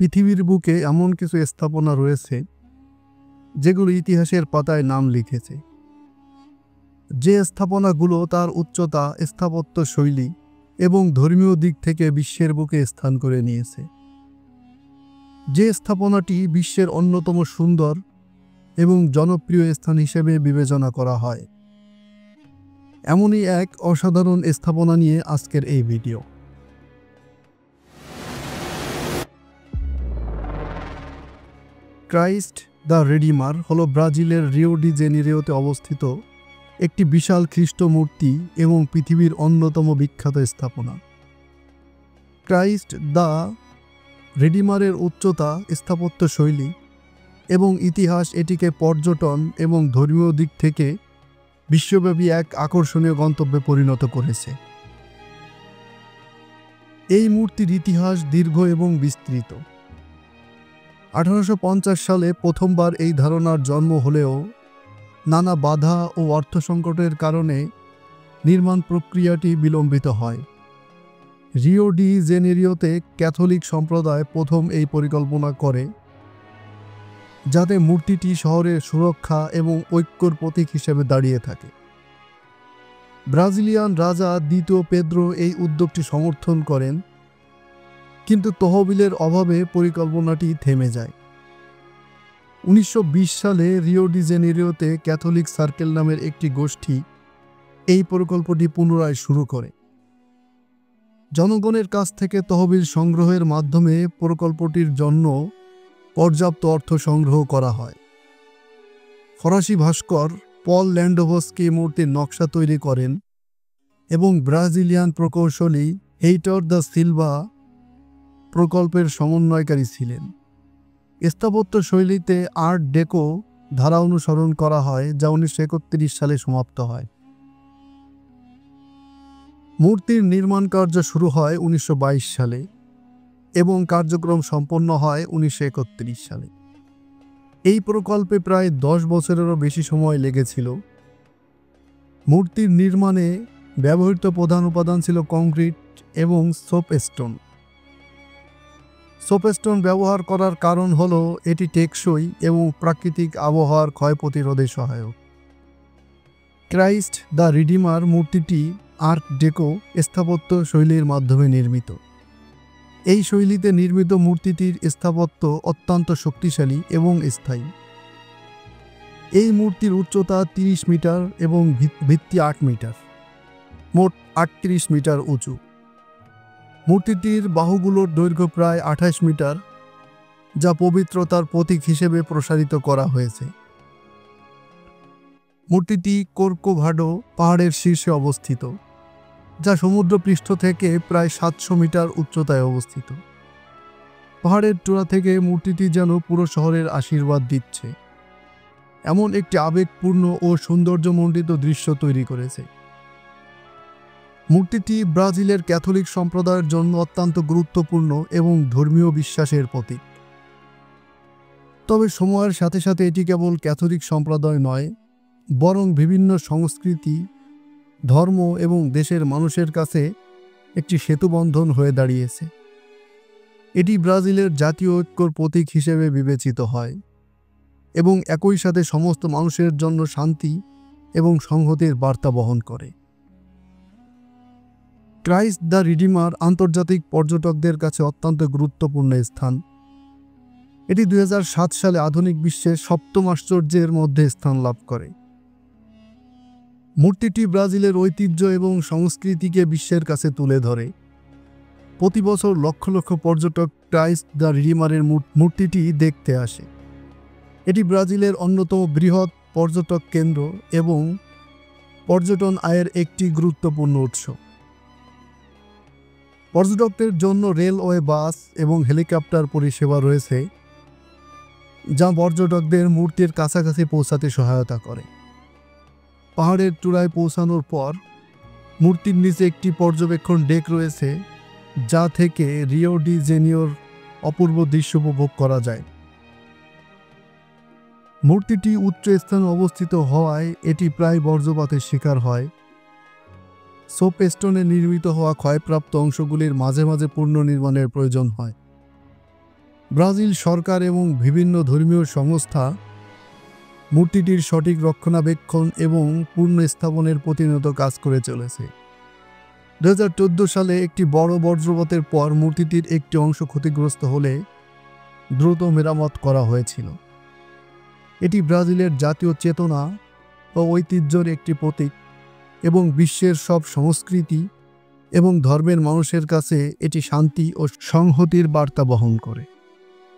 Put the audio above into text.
পৃথিবীর বুকে এমন কিছু স্থাপনা রয়েছে যেগুলো ইতিহাসের পাতায় নাম লিখেছে। যে স্থাপনাগুলো তার উচ্চতা, স্থাপত্য শৈলী এবং ধর্মীয় দিক থেকে বিশ্বের বুকে স্থান করে নিয়েছে। যে স্থাপনাটি বিশ্বের অন্যতম সুন্দর এবং জনপ্রিয় স্থান হিসেবে বিবেচনা করা হয়, এমনই এক অসাধারণ স্থাপনা নিয়ে আজকের এই ভিডিও। ক্রাইস্ট দ্য রিডিমার হলো ব্রাজিলের রিও ডি জেনিরোতে অবস্থিত একটি বিশাল খ্রিস্ট মূর্তি এবং পৃথিবীর অন্যতম বিখ্যাত স্থাপনা। ক্রাইস্ট দ্য রিডিমারের উচ্চতা, স্থাপত্য শৈলী এবং ইতিহাস এটিকে পর্যটন এবং ধর্মীয় দিক থেকে বিশ্বব্যাপী এক আকর্ষণীয় গন্তব্যে পরিণত করেছে। এই মূর্তির ইতিহাস দীর্ঘ এবং বিস্তৃত। 1850 সালে প্রথমবার এই ধারণার জন্ম হলেও নানা বাধা ও অর্থ সংকটের কারণে নির্মাণ প্রক্রিয়াটি বিলম্বিত হয়। রিও ডি জেনেরিওতে ক্যাথলিক সম্প্রদায় প্রথম এই পরিকল্পনা করে যাতে মূর্তিটি শহরের সুরক্ষা এবং ঐক্যর প্রতীক হিসেবে দাঁড়িয়ে থাকে। ব্রাজিলিয়ান রাজা দ্বিতীয় পেদ্রো এই উদ্যোগটি সমর্থন করেন, কিন্তু তহবিলের অভাবে পরিকল্পনাটি থেমে যায়। 1920 সালে রিও ডি জেনেরিওতে ক্যাথলিক সার্কেল নামের একটি গোষ্ঠী এই প্রকল্পটি পুনরায় শুরু করে। জনগণের কাছ থেকে তহবিল সংগ্রহের মাধ্যমে প্রকল্পটির জন্য পর্যাপ্ত অর্থ সংগ্রহ করা হয়। ফরাসি ভাস্কর পল ল্যান্ডোভস্কি মূর্তির নকশা তৈরি করেন এবং ব্রাজিলিয়ান প্রকৌশলী হেইটর দা সিলভা প্রকল্পের সমন্বয়কারী ছিলেন। স্থাপত্য শৈলীতে আর্ট ডেকো ধারা অনুসরণ করা হয়, যা 1931 সালে সমাপ্ত হয়। মূর্তির নির্মাণ কার্য শুরু হয় 1922 সালে এবং কার্যক্রম সম্পন্ন হয় 1931 সালে। এই প্রকল্পে প্রায় 10 বছরেরও বেশি সময় লেগেছিল। মূর্তির নির্মাণে ব্যবহৃত প্রধান উপাদান ছিল কংক্রিট এবং সোপস্টোন। সোপস্টোন ব্যবহার করার কারণ হল এটি টেকসই এবং প্রাকৃতিক আবহাওয়ার ক্ষয় প্রতিরোধে সহায়ক। ক্রাইস্ট দ্য রিডিমার মূর্তিটি আর্ট ডেকো স্থাপত্য শৈলীর মাধ্যমে নির্মিত। এই শৈলীতে নির্মিত মূর্তিটির স্থাপত্য অত্যন্ত শক্তিশালী এবং স্থায়ী। এই মূর্তির উচ্চতা 30 মিটার এবং ভিত্তি 8 মিটার, মোট 38 মিটার উঁচু। মূর্তিটির বাহুগুলোর দৈর্ঘ্য প্রায় 28 মিটার, যা পবিত্রতার প্রতীক হিসেবে প্রসারিত করা হয়েছে। মূর্তিটি কোরকোভাডো পাহাড়ের শীর্ষে অবস্থিত, যা সমুদ্রপৃষ্ঠ থেকে প্রায় 700 মিটার উচ্চতায় অবস্থিত। পাহাড়ের চূড়া থেকে মূর্তিটি যেন পুরো শহরের আশীর্বাদ দিচ্ছে, এমন একটি আবেগপূর্ণ ও সৌন্দর্যমণ্ডিত দৃশ্য তৈরি করেছে। মূর্তিটি ব্রাজিলের ক্যাথলিক সম্প্রদায়ের জন্য অত্যন্ত গুরুত্বপূর্ণ এবং ধর্মীয় বিশ্বাসের প্রতীক। তবে সময়ের সাথে সাথে এটি কেবল ক্যাথলিক সম্প্রদায় নয়, বরং বিভিন্ন সংস্কৃতি, ধর্ম এবং দেশের মানুষের কাছে একটি সেতুবন্ধন হয়ে দাঁড়িয়েছে। এটি ব্রাজিলের জাতীয় ঐক্যর প্রতীক হিসেবে বিবেচিত হয় এবং একই সাথে সমস্ত মানুষের জন্য শান্তি এবং সংহতির বার্তা বহন করে। ক্রাইস্ট দ্য রিডিমার আন্তর্জাতিক পর্যটকদের কাছে অত্যন্ত গুরুত্বপূর্ণ স্থান। এটি 2007 সালে আধুনিক বিশ্বের 7ম আশ্চর্যের মধ্যে স্থান লাভ করে। মূর্তিটি ব্রাজিলের ঐতিহ্য এবং সংস্কৃতিকে বিশ্বের কাছে তুলে ধরে। প্রতি বছর লক্ষ লক্ষ পর্যটক ক্রাইস্ট দ্য রিডিমারের মূর্তিটি দেখতে আসে। এটি ব্রাজিলের অন্যতম বৃহৎ পর্যটক কেন্দ্র এবং পর্যটন আয়ের একটি গুরুত্বপূর্ণ উৎস। পর্যটকদের জন্য রেলওয়ে, বাস এবং হেলিকপ্টার পরিষেবা রয়েছে, যা পর্যটকদের মূর্তির কাছাকাছি পৌঁছাতে সহায়তা করে। পাহাড়ের চূড়ায় পৌঁছানোর পর মূর্তির নিচে একটি পর্যবেক্ষণ ডেক রয়েছে, যা থেকে রিও ডি জেনিরোর অপূর্ব দৃশ্য উপভোগ করা যায়। মূর্তিটি উচ্চ স্থানে অবস্থিত হওয়ায় এটি প্রায় বজ্রপাতের শিকার হয়। সোপস্টোনে নির্মিত হওয়া ক্ষয়প্রাপ্ত অংশগুলির মাঝে মাঝে পুনর্নির্মাণের প্রয়োজন হয়। ব্রাজিল সরকার এবং বিভিন্ন ধর্মীয় সংস্থা মূর্তিটির সঠিক রক্ষণাবেক্ষণ এবং পুনঃস্থাপনের প্রতিনিয়ত কাজ করে চলেছে। 2014 সালে একটি বড় বজ্রপাতের পর মূর্তিটির একটি অংশ ক্ষতিগ্রস্ত হলে দ্রুত মেরামত করা হয়েছিল। এটি ব্রাজিলের জাতীয় চেতনা ও ঐতিহ্যের একটি প্রতীক এবং বিশ্বের সব সংস্কৃতি এবং ধর্মের মানুষের কাছে এটি শান্তি ও সংহতির বার্তা বহন করে।